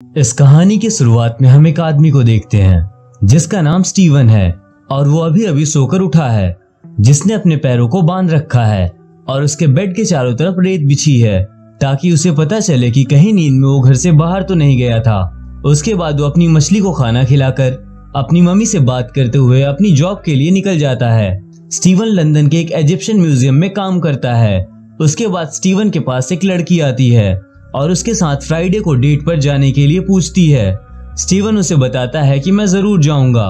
इस कहानी की शुरुआत में हम एक आदमी को देखते हैं जिसका नाम स्टीवन है और वो अभी अभी सोकर उठा है, जिसने अपने पैरों को बांध रखा है और उसके बेड के चारों तरफ रेत बिछी है ताकि उसे पता चले कि कहीं नींद में वो घर से बाहर तो नहीं गया था। उसके बाद वो अपनी मछली को खाना खिलाकर अपनी मम्मी से बात करते हुए अपनी जॉब के लिए निकल जाता है। स्टीवन लंदन के एक इजिप्शियन म्यूजियम में काम करता है। उसके बाद स्टीवन के पास एक लड़की आती है और उसके साथ फ्राइडे को डेट पर जाने के लिए पूछती है। स्टीवन उसे बताता है कि मैं जरूर जाऊंगा।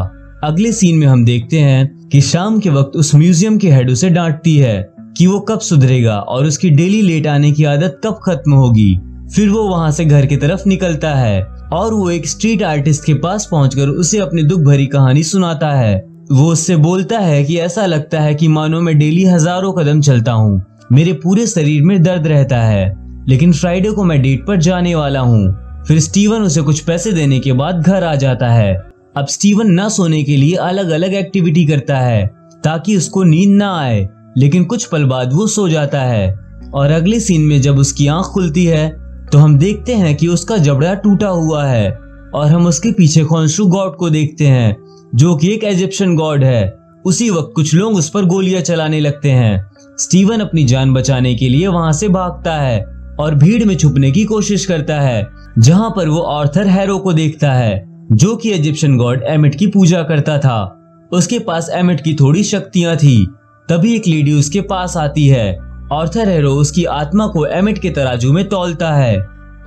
अगले सीन में हम देखते हैं कि शाम के वक्त उस म्यूजियम की हेड उसे डांटती है कि वो कब सुधरेगा और उसकी डेली लेट आने की आदत कब खत्म होगी। फिर वो वहां से घर की तरफ निकलता है और वो एक स्ट्रीट आर्टिस्ट के पास पहुंचकर उसे अपनी दुख भरी कहानी सुनाता है। वो उससे बोलता है कि ऐसा लगता है कि मानो मैं डेली हजारों कदम चलता हूँ, मेरे पूरे शरीर में दर्द रहता है, लेकिन फ्राइडे को मैं डेट पर जाने वाला हूँ। फिर स्टीवन उसे कुछ पैसे देने के बाद घर आ जाता है। अब स्टीवन न सोने के लिए अलग अलग एक्टिविटी करता है ताकि उसको नींद ना आए, लेकिन कुछ पल बाद वो सो जाता है। और अगले सीन में जब उसकी आंख खुलती है तो हम देखते हैं कि उसका जबड़ा टूटा हुआ है और हम उसके पीछे खोंसू गॉड को देखते हैं जो कि एक इजिप्शियन गॉड है। उसी वक्त कुछ लोग उस पर गोलियां चलाने लगते हैं। स्टीवन अपनी जान बचाने के लिए वहां से भागता है और भीड़ में छुपने की कोशिश करता है, जहां पर वो आर्थर हैरो को देखता है जो कि इजिप्शियन गॉड एमिट की पूजा करता था। उसके पास एमिट की थोड़ी शक्तियां थी। तभी एक लेडी उसके पास आती है। आर्थर हैरो उसकी आत्मा को एमिट के तराजू में तौलता है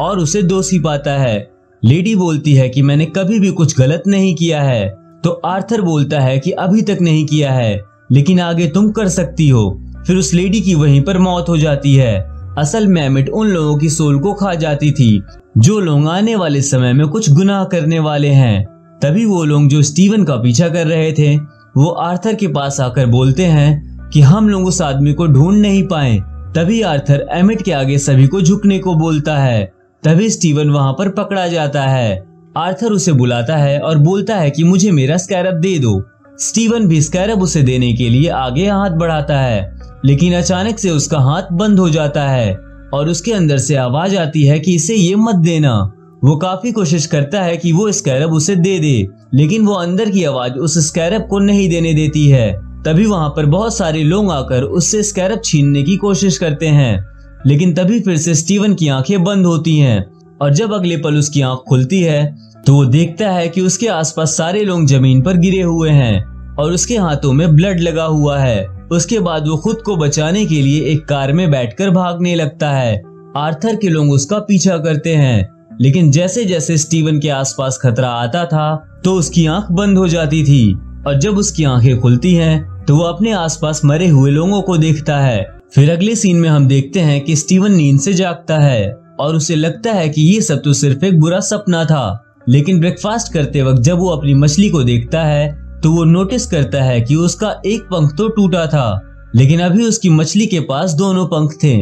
और उसे दोषी पाता है। लेडी बोलती है कि मैंने कभी भी कुछ गलत नहीं किया है, तो आर्थर बोलता है कि अभी तक नहीं किया है, लेकिन आगे तुम कर सकती हो। फिर उस लेडी की वहीं पर मौत हो जाती है। असल में एमिट उन लोगों की सोल को खा जाती थी जो लोग आने वाले समय में कुछ गुनाह करने वाले हैं। तभी वो लोग जो स्टीवन का पीछा कर रहे थे वो आर्थर के पास आकर बोलते हैं कि हम लोग उस आदमी को ढूंढ नहीं पाए। तभी आर्थर एमिट के आगे सभी को झुकने को बोलता है। तभी स्टीवन वहां पर पकड़ा जाता है। आर्थर उसे बुलाता है और बोलता है कि मुझे मेरा स्कैरब दे दो। स्टीवन भी स्कैरब उसे देने के लिए आगे हाथ बढ़ाता है, लेकिन अचानक से उसका हाथ बंद हो जाता है और उसके अंदर से आवाज आती है कि इसे ये मत देना। वो काफी कोशिश करता है कि वो स्कैरब उसे दे दे, लेकिन वो अंदर की आवाज उस स्कैरब को नहीं देने देती है। तभी वहां पर बहुत सारे लोग आकर उससे स्कैरब छीनने की कोशिश करते हैं, लेकिन तभी फिर से स्टीवन की आंखें बंद होती हैं और जब अगले पल उसकी आंख खुलती है तो वो देखता है कि उसके आसपास सारे लोग जमीन पर गिरे हुए हैं और उसके हाथों में ब्लड लगा हुआ है। उसके बाद वो खुद को बचाने के लिए एक कार में बैठकर भागने लगता है। आर्थर के लोग उसका पीछा करते हैं, लेकिन जैसे जैसे स्टीवन के आसपास खतरा आता था तो उसकी आंख बंद हो जाती थी और जब उसकी आंखें खुलती हैं तो वो अपने आसपास मरे हुए लोगों को देखता है। फिर अगले सीन में हम देखते हैं कि स्टीवन नींद से जागता है और उसे लगता है कि ये सब तो सिर्फ एक बुरा सपना था, लेकिन ब्रेकफास्ट करते वक्त जब वो अपनी मछली को देखता है तो वो नोटिस करता है कि उसका एक पंख तो टूटा था, लेकिन अभी उसकी मछली के पास दोनों पंख थे।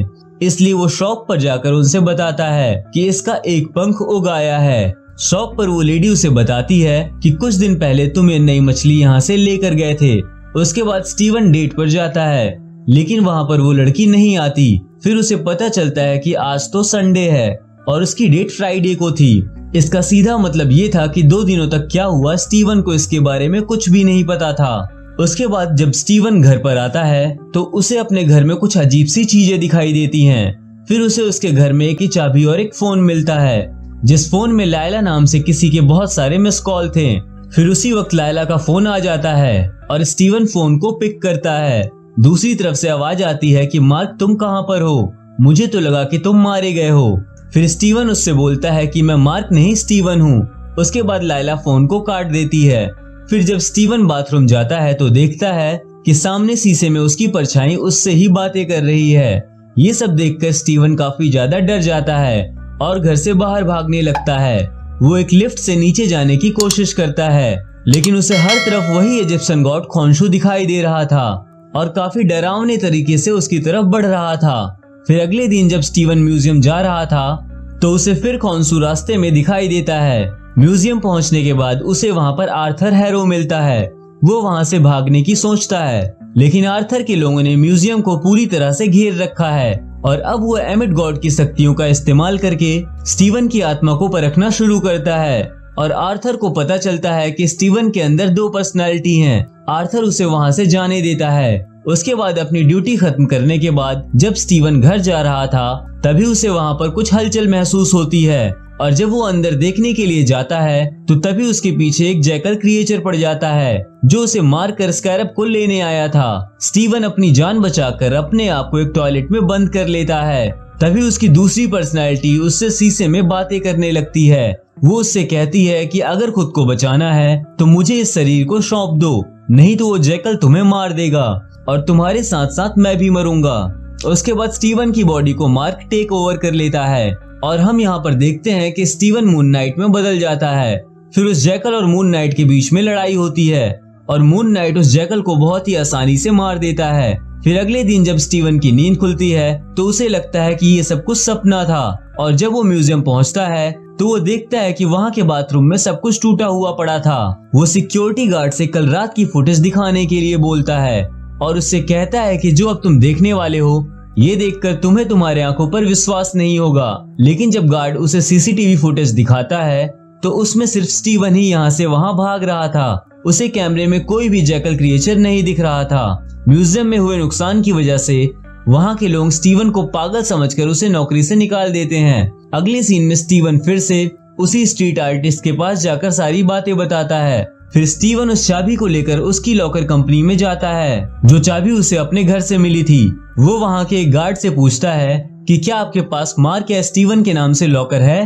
इसलिए वो शॉप पर जाकर उनसे बताता है कि इसका एक पंख उग आया है। शॉप पर वो लेडी उसे बताती है कि कुछ दिन पहले तुम ये नई मछली यहाँ से लेकर गए थे। उसके बाद स्टीवन डेट पर जाता है, लेकिन वहाँ पर वो लड़की नहीं आती। फिर उसे पता चलता है कि आज तो संडे है और उसकी डेट फ्राइडे को थी। इसका सीधा मतलब ये था कि 2 दिनों तक क्या हुआ स्टीवन को इसके बारे में कुछ भी नहीं पता था। उसके बाद जब स्टीवन घर पर आता है तो उसे अपने घर में कुछ अजीब सी चीजें दिखाई देती हैं। फिर उसे उसके घर में एक चाबी और एक फोन मिलता है, जिस फोन में लायला नाम से किसी के बहुत सारे मिस कॉल थे। फिर उसी वक्त लायला का फोन आ जाता है और स्टीवन फोन को पिक करता है। दूसरी तरफ से आवाज आती है कि मार्क तुम कहाँ पर हो, मुझे तो लगा कि तुम मारे गए हो। फिर स्टीवन उससे बोलता है कि मैं मार्क नहीं स्टीवन हूँ। उसके बाद लायला फोन को काट देती है। फिर जब स्टीवन बाथरूम जाता है तो देखता है कि सामने शीशे में उसकी परछाई उससे ही बातें कर रही है। ये सब देखकर स्टीवन काफी ज्यादा डर जाता है और घर से बाहर भागने लगता है। वो एक लिफ्ट से नीचे जाने की कोशिश करता है, लेकिन उसे हर तरफ वही इजिप्शियन गॉड खोंसू दिखाई दे रहा था और काफी डरावने तरीके से उसकी तरफ बढ़ रहा था। फिर अगले दिन जब स्टीवन म्यूजियम जा रहा था तो उसे फिर खोंसू रास्ते में दिखाई देता है। म्यूजियम पहुंचने के बाद उसे वहां पर आर्थर हैरो मिलता है। वो वहां से भागने की सोचता है, लेकिन आर्थर के लोगों ने म्यूजियम को पूरी तरह से घेर रखा है और अब वो एमिट गॉड की शक्तियों का इस्तेमाल करके स्टीवन की आत्मा को परखना शुरू करता है। और आर्थर को पता चलता है कि स्टीवन के अंदर 2 पर्सनालिटी हैं। आर्थर उसे वहां से जाने देता है। उसके बाद अपनी ड्यूटी खत्म करने के बाद जब स्टीवन घर जा रहा था तभी उसे वहां पर कुछ हलचल महसूस होती है। और जब वो अंदर देखने के लिए जाता है तो तभी उसके पीछे एक जैकल क्रिएचर पड़ जाता है जो उसे मारकर स्कैरब को लेने आया था। स्टीवन अपनी जान बचाकर अपने आप को एक टॉयलेट में बंद कर लेता है। तभी उसकी दूसरी पर्सनैलिटी उससे शीशे में बातें करने लगती है। वो उससे कहती है कि अगर खुद को बचाना है तो मुझे इस शरीर को सौंप दो, नहीं तो वो जैकल तुम्हें मार देगा और तुम्हारे साथ साथ मैं भी मरूंगा। उसके बाद स्टीवन की बॉडी को मार्क टेक ओवर कर लेता है और हम यहाँ पर देखते हैं कि स्टीवन मून नाइट में बदल जाता है। फिर उस जैकल और मून नाइट के बीच में लड़ाई होती है और मून नाइट उस जैकल को बहुत ही आसानी से मार देता है। फिर अगले दिन जब स्टीवन की नींद खुलती है तो उसे लगता है कि ये सब कुछ सपना था। और जब वो म्यूजियम पहुंचता है तो वो देखता है कि वहाँ के बाथरूम में सब कुछ टूटा हुआ पड़ा था। वो सिक्योरिटी गार्ड से कल रात की फुटेज दिखाने के लिए बोलता है और उससे कहता है कि जो अब तुम देखने वाले हो ये देखकर तुम्हें तुम्हारे आंखों पर विश्वास नहीं होगा। लेकिन जब गार्ड उसे सीसीटीवी फुटेज दिखाता है तो उसमें सिर्फ स्टीवन ही यहाँ से वहाँ भाग रहा था। उसे कैमरे में कोई भी जैकल क्रिएचर नहीं दिख रहा था। म्यूजियम में हुए नुकसान की वजह से वहाँ के लोग स्टीवन को पागल समझकर उसे नौकरी से निकाल देते हैं। अगले सीन में स्टीवन फिर से उसी स्ट्रीट आर्टिस्ट के पास जाकर सारी बातें बताता है। फिर स्टीवन उस चाबी को लेकर उसकी लॉकर कंपनी में जाता है जो चाबी उसे अपने घर से मिली थी। वो वहाँ के एक गार्ड से पूछता है कि क्या आपके पास मार्क या स्टीवन के नाम से लॉकर है।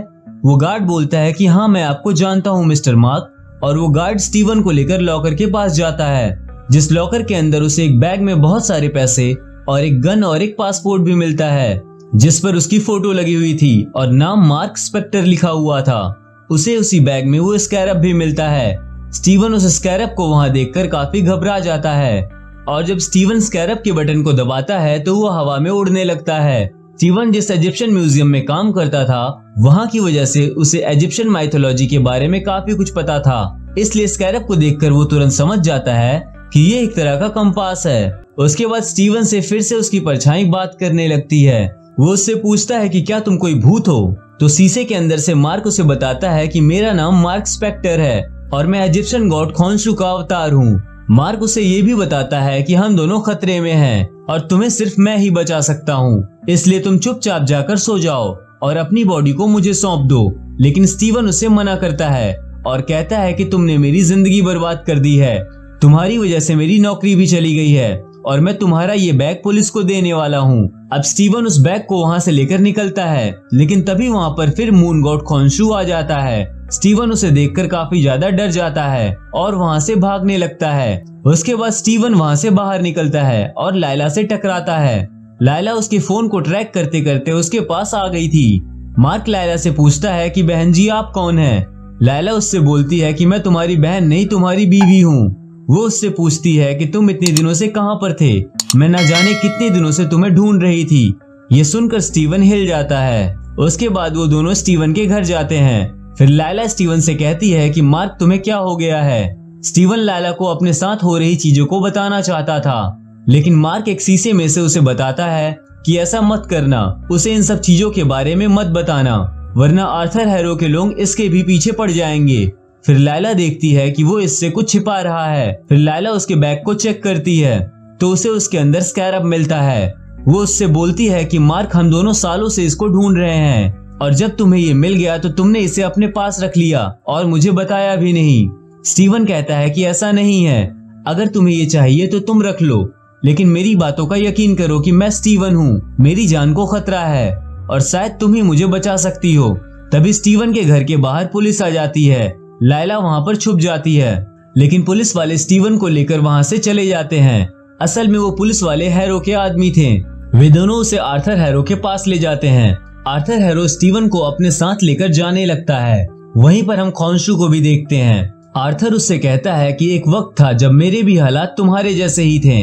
वो गार्ड बोलता है कि हाँ, मैं आपको जानता हूँ मिस्टर मार्क। और वो गार्ड स्टीवन को लेकर लॉकर के पास जाता है जिस लॉकर के अंदर उसे एक बैग में बहुत सारे पैसे और एक गन और एक पासपोर्ट भी मिलता है जिस पर उसकी फोटो लगी हुई थी और नाम मार्क स्पेक्टर लिखा हुआ था। उसे उसी बैग में वो स्कैरब भी मिलता है। स्टीवन उस स्कैरब को वहां देखकर काफी घबरा जाता है और जब स्टीवन स्कैरब के बटन को दबाता है तो वो हवा में उड़ने लगता है। स्टीवन जिस इजिप्शियन म्यूजियम में काम करता था वहां की वजह से उसे इजिप्शियन माइथोलॉजी के बारे में काफी कुछ पता था, इसलिए स्कैरब को देखकर वो तुरंत समझ जाता है कि ये एक तरह का कंपास है। उसके बाद स्टीवन से फिर से उसकी परछाई बात करने लगती है। वो उससे पूछता है कि क्या तुम कोई भूत हो। तो शीशे के अंदर से मार्क उसे बताता है कि मेरा नाम मार्क स्पेक्टर है और मैं इजिप्शियन गॉड खोंसू का अवतार हूँ। मार्क उसे ये भी बताता है कि हम दोनों खतरे में हैं और तुम्हें सिर्फ मैं ही बचा सकता हूँ, इसलिए तुम चुपचाप जाकर सो जाओ और अपनी बॉडी को मुझे सौंप दो। लेकिन स्टीवन उसे मना करता है और कहता है कि तुमने मेरी जिंदगी बर्बाद कर दी है, तुम्हारी वजह से मेरी नौकरी भी चली गई है और मैं तुम्हारा ये बैग पुलिस को देने वाला हूँ। अब स्टीवन उस बैग को वहाँ से लेकर निकलता है लेकिन तभी वहाँ पर फिर मून गॉड खोंसू आ जाता है। स्टीवन उसे देखकर काफी ज्यादा डर जाता है और वहाँ से भागने लगता है। उसके बाद स्टीवन वहाँ से बाहर निकलता है और लायला से टकराता है। लायला उसके फोन को ट्रैक करते करते उसके पास आ गई थी। मार्क लायला से पूछता है कि बहन जी आप कौन हैं? लायला उससे बोलती है कि मैं तुम्हारी बहन नहीं तुम्हारी बीवी हूँ। वो उससे पूछती है कि तुम इतने दिनों से कहाँ पर थे, मैं न जाने कितने दिनों से तुम्हें ढूंढ रही थी। ये सुनकर स्टीवन हिल जाता है। उसके बाद वो दोनों स्टीवन के घर जाते हैं। फिर लायला स्टीवन से कहती है कि मार्क तुम्हें क्या हो गया है। स्टीवन लायला को अपने साथ हो रही चीजों को बताना चाहता था लेकिन मार्क एक शीशे में से उसे बताता है कि ऐसा मत करना, उसे इन सब चीजों के बारे में मत बताना वरना आर्थर हैरो के लोग इसके भी पीछे पड़ जाएंगे। फिर लायला देखती है कि वो इससे कुछ छिपा रहा है। फिर लायला उसके बैग को चेक करती है तो उसे उसके अंदर स्कैरब मिलता है। वो उससे बोलती है कि मार्क हम दोनों सालों से इसको ढूंढ रहे हैं और जब तुम्हें ये मिल गया तो तुमने इसे अपने पास रख लिया और मुझे बताया भी नहीं। स्टीवन कहता है कि ऐसा नहीं है, अगर तुम्हें ये चाहिए तो तुम रख लो लेकिन मेरी बातों का यकीन करो कि मैं स्टीवन हूँ, मेरी जान को खतरा है और शायद तुम ही मुझे बचा सकती हो। तभी स्टीवन के घर के बाहर पुलिस आ जाती है। लायला वहाँ पर छुप जाती है लेकिन पुलिस वाले स्टीवन को लेकर वहाँ से चले जाते हैं। असल में वो पुलिस वाले हैरो के आदमी थे। वे दोनों उसे आर्थर हैरो के पास ले जाते हैं। आर्थर हैरो स्टीवन को अपने साथ लेकर जाने लगता है। वहीं पर हम खोंसू को भी देखते हैं। आर्थर उससे कहता है कि एक वक्त था जब मेरे भी हालात तुम्हारे जैसे ही थे।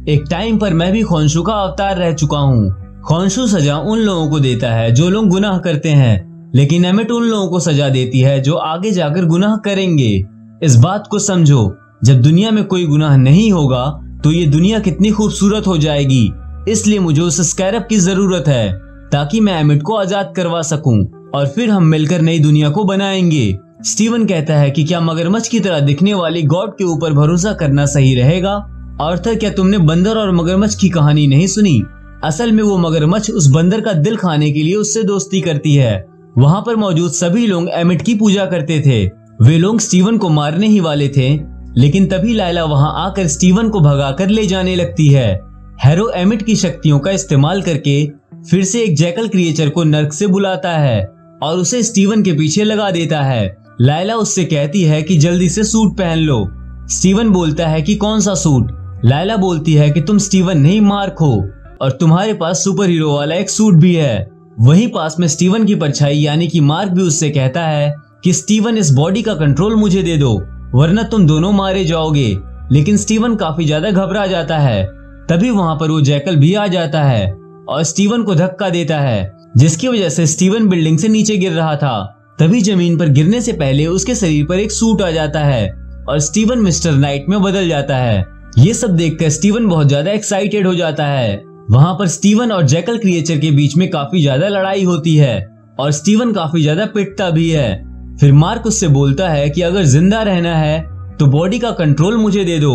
एक टाइम पर मैं भी खोंसू का अवतार रह चुका हूँ। खोंसू सजा उन लोगों को देता है जो लोग गुनाह करते हैं लेकिन एमिट उन लोगों को सजा देती है जो आगे जाकर गुनाह करेंगे। इस बात को समझो, जब दुनिया में कोई गुनाह नहीं होगा तो ये दुनिया कितनी खूबसूरत हो जाएगी। इसलिए मुझे उस स्कैरब की जरूरत है ताकि मैं एमिट को आजाद करवा सकूं और फिर हम मिलकर नई दुनिया को बनाएंगे। स्टीवन कहता है कि क्या मगरमच्छ की तरह दिखने वाली गॉड के ऊपर भरोसा करना सही रहेगा? आर्थर, क्या तुमने बंदर और मगरमच्छ की कहानी नहीं सुनी? असल में वो मगरमच्छ उस बंदर का दिल खाने के लिए उससे दोस्ती करती है। वहाँ पर मौजूद सभी लोग एमिट की पूजा करते थे। वे लोग स्टीवन को मारने ही वाले थे, लेकिन तभी लायला वहाँ आकर स्टीवन को भगाकर ले जाने लगती है। हैरो एमिट की शक्तियों का इस्तेमाल करके फिर से एक जैकल क्रिएचर को नर्क से बुलाता है और उसे स्टीवन के पीछे लगा देता है। लायला उससे कहती है कि जल्दी से सूट पहन लो। स्टीवन बोलता है कि कौन सा सूट? लायला बोलती है कि तुम स्टीवन नहीं मार्क हो और तुम्हारे पास सुपर हीरो वाला एक सूट भी है। वहीं पास में स्टीवन की परछाई यानी कि मार्क भी उससे कहता है कि स्टीवन, इस बॉडी का कंट्रोल मुझे दे दो वरना तुम दोनों मारे जाओगे। लेकिन स्टीवन काफी ज्यादा घबरा जाता है। तभी वहां पर वो जैकल भी आ जाता है और स्टीवन को धक्का देता है, जिसकी वजह से स्टीवन बिल्डिंग से नीचे गिर रहा था। तभी जमीन पर गिरने से पहले उसके शरीर पर एक सूट आ जाता है और स्टीवन मिस्टर नाइट में बदल जाता है। ये सब देखकर स्टीवन बहुत ज्यादा एक्साइटेड हो जाता है। वहां पर स्टीवन और जैकल क्रिएचर के बीच में काफी ज्यादा लड़ाई होती है और स्टीवन काफी ज्यादा पिटता भी है। फिर मार्क उससे बोलता है कि अगर जिंदा रहना है तो बॉडी का कंट्रोल मुझे दे दो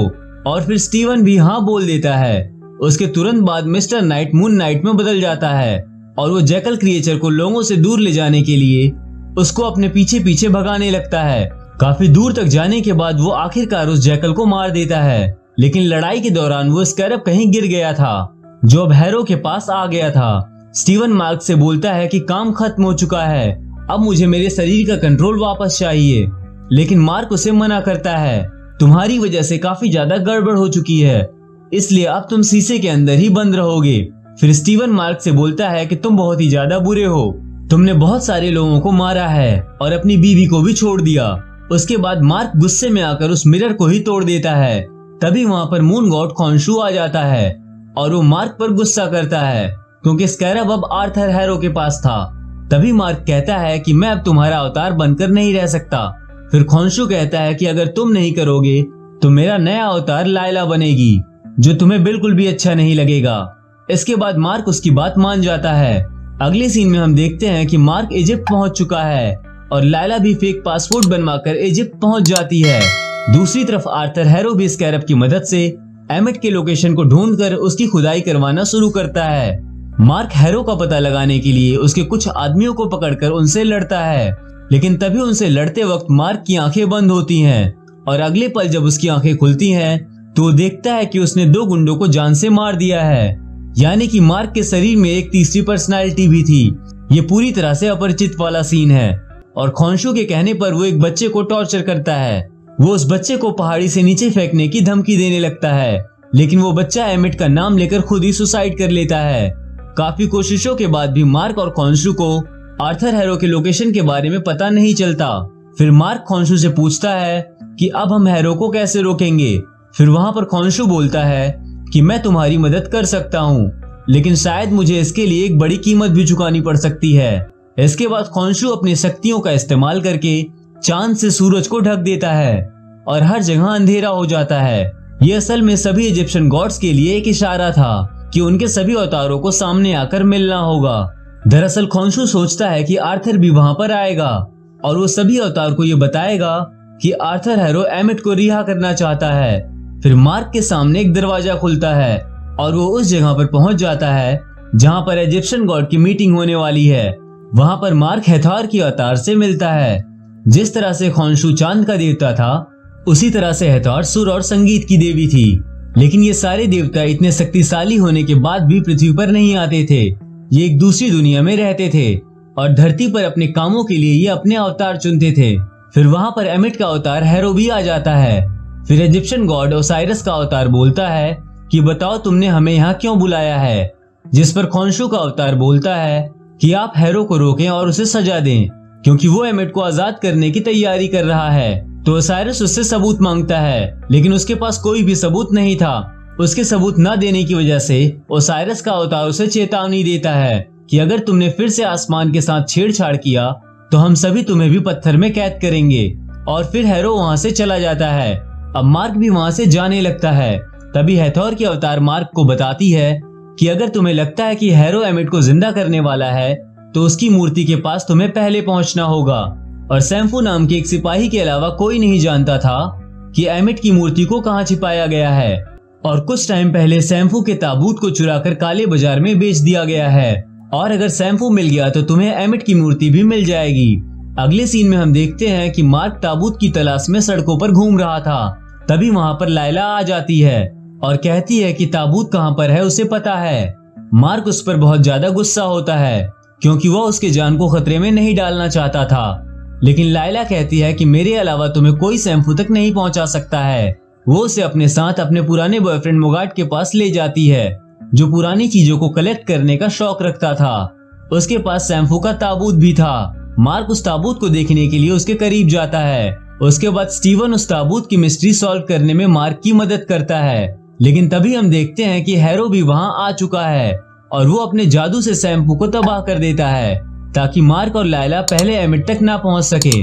और फिर स्टीवन भी हाँ बोल देता है। उसके तुरंत बाद मिस्टर नाइट मून नाइट में बदल जाता है और वो जैकल क्रिएचर को लोगों से दूर ले जाने के लिए उसको अपने पीछे पीछे भगाने लगता है। काफी दूर तक जाने के बाद वो आखिरकार उस जैकल को मार देता है, लेकिन लड़ाई के दौरान वो स्कैरब कहीं गिर गया था जो अब हैरो के पास आ गया था। स्टीवन मार्क से बोलता है कि काम खत्म हो चुका है, अब मुझे मेरे शरीर का कंट्रोल वापस चाहिए। लेकिन मार्क उसे मना करता है, तुम्हारी वजह से काफी ज्यादा गड़बड़ हो चुकी है, इसलिए अब तुम शीशे के अंदर ही बंद रहोगे। फिर स्टीवन मार्क से बोलता है कि तुम बहुत ही ज्यादा बुरे हो, तुमने बहुत सारे लोगों को मारा है और अपनी बीवी को भी छोड़ दिया। उसके बाद मार्क गुस्से में आकर उस मिरर को ही तोड़ देता है। तभी वहां पर मून गॉड खॉन्शु आ जाता है और वो मार्क पर गुस्सा करता है क्योंकि स्कैरब अब आर्थर हैरो के पास था। तभी मार्क कहता है कि मैं अब तुम्हारा अवतार बनकर नहीं रह सकता। फिर खॉन्शु कहता है कि अगर तुम नहीं करोगे तो मेरा नया अवतार लायला बनेगी, जो तुम्हें बिल्कुल भी अच्छा नहीं लगेगा। इसके बाद मार्क उसकी बात मान जाता है। अगले सीन में हम देखते हैं कि मार्क इजिप्ट पहुंच चुका है और लायला भी फेक पासपोर्ट बनवाकर इजिप्ट पहुंच जाती है। दूसरी तरफ आर्थर हैरो भी स्कैरब की मदद से एमिट के लोकेशन को ढूंढकर उसकी खुदाई करवाना शुरू करता है। मार्क हैरो का पता लगाने के लिए उसके कुछ आदमियों को पकड़कर उनसे लड़ता है, लेकिन तभी उनसे लड़ते वक्त मार्क की आंखें बंद होती हैं और अगले पल जब उसकी आंखें खुलती हैं तो वो देखता है कि उसने 2 गुंडों को जान से मार दिया है, यानी कि मार्क के शरीर में एक तीसरी पर्सनालिटी भी थी। ये पूरी तरह से अपरिचित वाला सीन है और खॉन्शु के कहने पर वो एक बच्चे को टॉर्चर करता है। वो उस बच्चे को पहाड़ी से नीचे फेंकने की धमकी देने लगता है, लेकिन वो बच्चा एमिट का नाम लेकर खुद ही सुसाइड कर लेता है। काफी कोशिशों के बाद भी मार्क और खॉन्शु को आर्थर हैरो के लोकेशन के बारे में पता नहीं चलता। फिर मार्क खॉन्शु से पूछता है कि अब हम हैरो को कैसे रोकेंगे। फिर वहां पर खॉन्शु बोलता है कि मैं तुम्हारी मदद कर सकता हूँ, लेकिन शायद मुझे इसके लिए एक बड़ी कीमत भी चुकानी पड़ सकती है। इसके बाद खॉन्शु अपनी शक्तियों का इस्तेमाल करके चांद से सूरज को ढक देता है और हर जगह अंधेरा हो जाता है। ये असल में सभी इजिप्शियन गॉड्स के लिए एक इशारा था कि उनके सभी अवतारों को सामने आकर मिलना होगा। दरअसल खॉन्शु सोचता है कि आर्थर भी वहां पर आएगा और वो सभी अवतार को ये बताएगा कि आर्थर हैरो एमिट को रिहा करना चाहता है। फिर मार्क के सामने एक दरवाजा खुलता है और वो उस जगह पर पहुंच जाता है जहां पर इजिप्शियन गॉड की मीटिंग होने वाली है। वहां पर मार्क हेथार की अवतार से मिलता है। जिस तरह से खॉन्शु चांद का देवता था, उसी तरह से हेथार सुर और संगीत की देवी थी। लेकिन ये सारे देवता इतने शक्तिशाली होने के बाद भी पृथ्वी पर नहीं आते थे। ये एक दूसरी दुनिया में रहते थे और धरती पर अपने कामों के लिए ये अपने अवतार चुनते थे। फिर वहां पर एमिट का अवतार हैरो भी आ जाता है। फिर इजिप्शियन गॉड ओसाइरस का अवतार बोलता है कि बताओ तुमने हमें यहाँ क्यों बुलाया है। जिस पर खॉन्शु का अवतार बोलता है कि आप हैरो को रोकें और उसे सजा दें, क्योंकि वो एमिट को आजाद करने की तैयारी कर रहा है। तो ओसाइरस उससे सबूत मांगता है, लेकिन उसके पास कोई भी सबूत नहीं था। उसके सबूत न देने की वजह से ओसाइरस का अवतार उसे चेतावनी देता है कि अगर तुमने फिर से आसमान के साथ छेड़छाड़ किया तो हम सभी तुम्हें भी पत्थर में कैद करेंगे। और फिर हैरो वहां से चला जाता है। अब मार्क भी वहां से जाने लगता है। तभी हेथोर की अवतार मार्क को बताती है कि अगर तुम्हें लगता है कि हैरो एमिट को जिंदा करने वाला है तो उसकी मूर्ति के पास तुम्हें पहले पहुंचना होगा। और सैम्फू नाम के एक सिपाही के अलावा कोई नहीं जानता था कि एमिट की मूर्ति को कहां छिपाया गया है। और कुछ टाइम पहले सैम्फू के ताबूत को चुराकर काले बाजार में बेच दिया गया है। और अगर सैम्फू मिल गया तो तुम्हें एमिट की मूर्ति भी मिल जाएगी। अगले सीन में हम देखते हैं कि मार्क ताबूत की तलाश में सड़कों पर घूम रहा था। तभी वहां पर लायला आ जाती है और कहती है कि ताबूत कहां पर है उसे पता है। मार्क उस पर बहुत ज्यादा गुस्सा होता है क्योंकि वह उसके जान को खतरे में नहीं डालना चाहता था। लेकिन लायला कहती है कि मेरे अलावा तुम्हें कोई सैम्फू तक नहीं पहुंचा सकता है। वो उसे अपने साथ अपने पुराने बॉयफ्रेंड मोगाट के पास ले जाती है, जो पुरानी चीजों को कलेक्ट करने का शौक रखता था। उसके पास सैम्फू का ताबूत भी था। मार्क उस ताबूत को देखने के लिए उसके करीब जाता है। उसके बाद स्टीवन उस ताबूत की मिस्ट्री सॉल्व करने में मार्क की मदद करता है। लेकिन तभी हम देखते हैं कि हैरो भी वहां आ चुका है और वो अपने जादू से सैम्फू को तबाह कर देता है ताकि मार्क और लायला पहले एमिट तक ना पहुंच सके।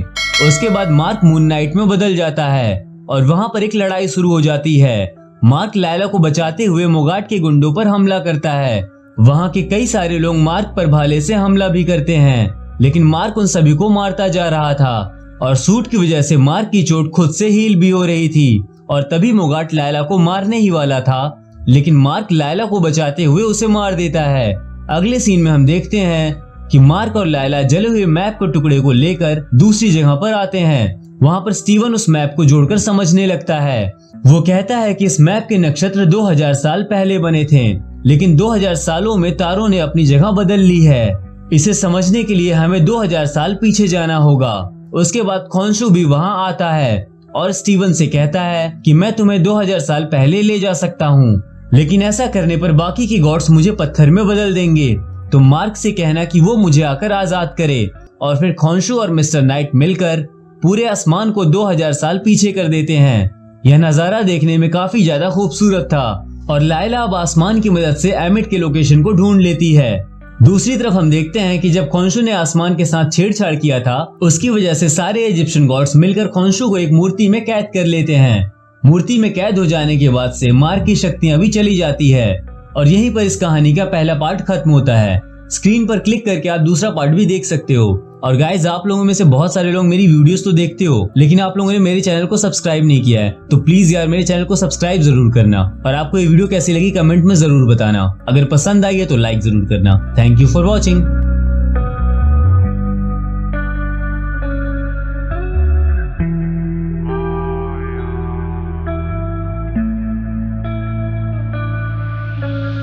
उसके बाद मार्क मून नाइट में बदल जाता है और वहां पर एक लड़ाई शुरू हो जाती है। मार्क लायला को बचाते हुए मोगाट के गुंडों पर हमला करता है। वहां के कई सारे लोग मार्क पर भाले से हमला भी करते हैं, लेकिन मार्क उन सभी को मारता जा रहा था और सूट की वजह से मार्क की चोट खुद से हील भी हो रही थी। और तभी मोगाट लायला को मारने ही वाला था, लेकिन मार्क लायला को बचाते हुए उसे मार देता है। अगले सीन में हम देखते हैं कि मार्क और लायला जले हुए मैप के टुकड़े को लेकर दूसरी जगह पर आते हैं। वहां पर स्टीवन उस मैप को जोड़कर समझने लगता है। वो कहता है कि इस मैप के नक्षत्र 2000 साल पहले बने थे, लेकिन 2000 सालों में तारों ने अपनी जगह बदल ली है। इसे समझने के लिए हमें 2000 साल पीछे जाना होगा। उसके बाद खोंशू भी वहां आता है और स्टीवन से कहता है कि मैं तुम्हें 2000 साल पहले ले जा सकता हूँ, लेकिन ऐसा करने पर बाकी के गॉड्स मुझे पत्थर में बदल देंगे। तो मार्क से कहना कि वो मुझे आकर आजाद करे। और फिर खोंशू और मिस्टर नाइट मिलकर पूरे आसमान को 2000 साल पीछे कर देते हैं। यह नजारा देखने में काफी ज्यादा खूबसूरत था और लायला अब आसमान की मदद से एमिट के लोकेशन को ढूंढ लेती है। दूसरी तरफ हम देखते हैं कि जब खोंशू ने आसमान के साथ छेड़छाड़ किया था, उसकी वजह से सारे इजिप्शियन गॉड्स मिलकर खोंशू को एक मूर्ति में कैद कर लेते हैं। मूर्ति में कैद हो जाने के बाद से मार्क की शक्तियां भी चली जाती है और यहीं पर इस कहानी का पहला पार्ट खत्म होता है। स्क्रीन पर क्लिक करके आप दूसरा पार्ट भी देख सकते हो। और गाइज, आप लोगों में से बहुत सारे लोग मेरी वीडियोस तो देखते हो, लेकिन आप लोगों ने मेरे चैनल को सब्सक्राइब नहीं किया है, तो प्लीज यार मेरे चैनल को सब्सक्राइब जरूर करना। और आपको ये वीडियो कैसी लगी कमेंट में जरूर बताना। अगर पसंद आई है तो लाइक जरूर करना। Thank you for watching.